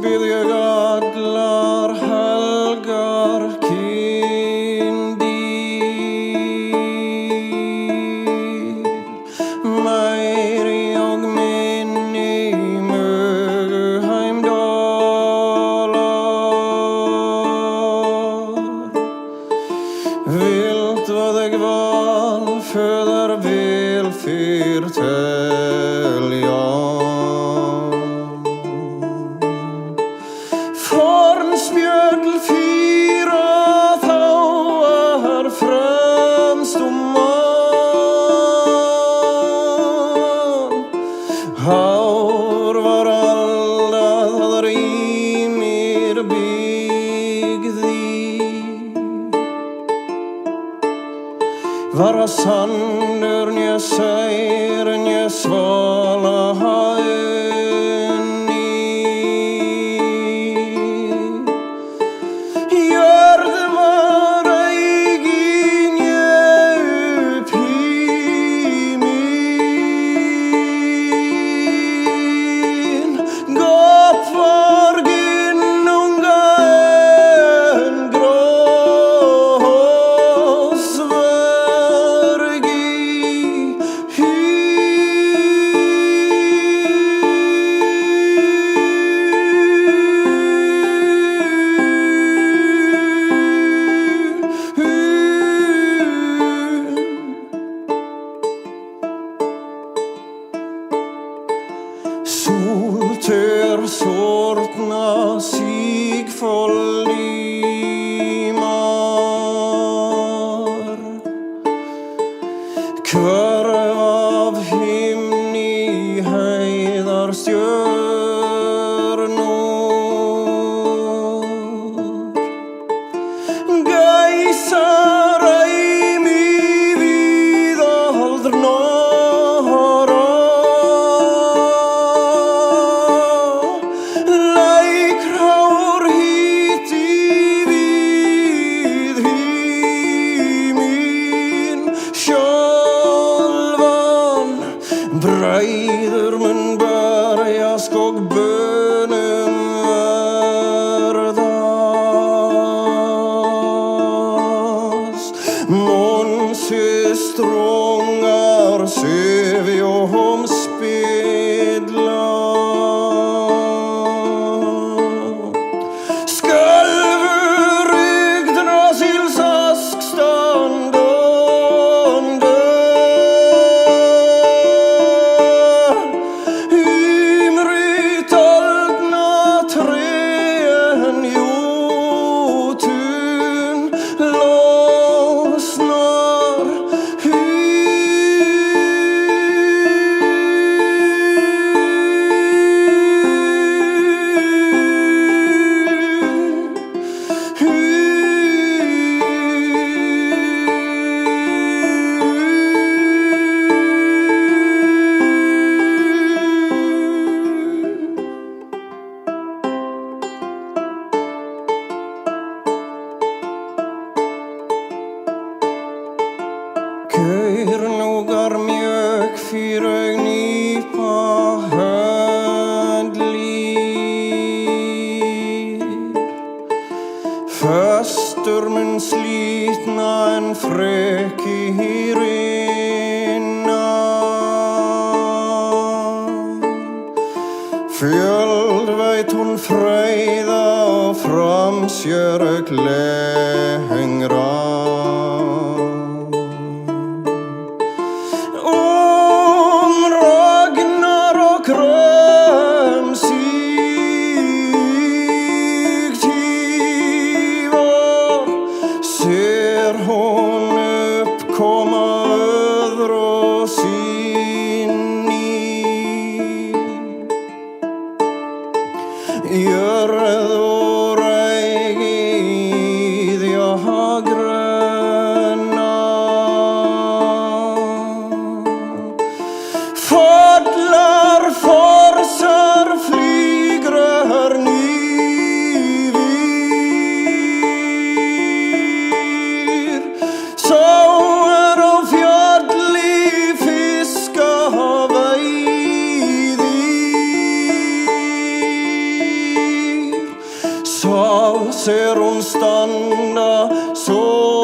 bið ég allar helgar kyndir, meiri og minni mögu heimdalar. Vilt vad jag val föder väl förtälja. Fornspjöld fyra þá fremst mann. Hár var alla það í mér byggði. Vara sannur nje sær nje svala haunni. Jörð var eigin upp hímin. Gott var ginnunga en gråsvergi. Soltör sortna sig follimar. Kvörv av himni heiðar stjörnur. Gæsar eimi við aldrnara. Lækrár hiti við hímin sjálfan. Breiður mun berjast og bönum verðast. Månsystrångar sövi om spedla. Skölvur Yggdrasils askstandande. Ymrit aldna trän jotun lossnar. Gaurnogar mjög fyrir nýpa höndlir. Föstur mun slítna en freki rinna. Fjöld veit hún freyða og framsjörg lengra. Ragnar og krömsigt tívar ser hon uppkomma öðru sinni. Jörð og reigið grönna. Fodlar forsar flygrar nývir. Sáar og fjalli fiska veiðir. Så ser hon stanna så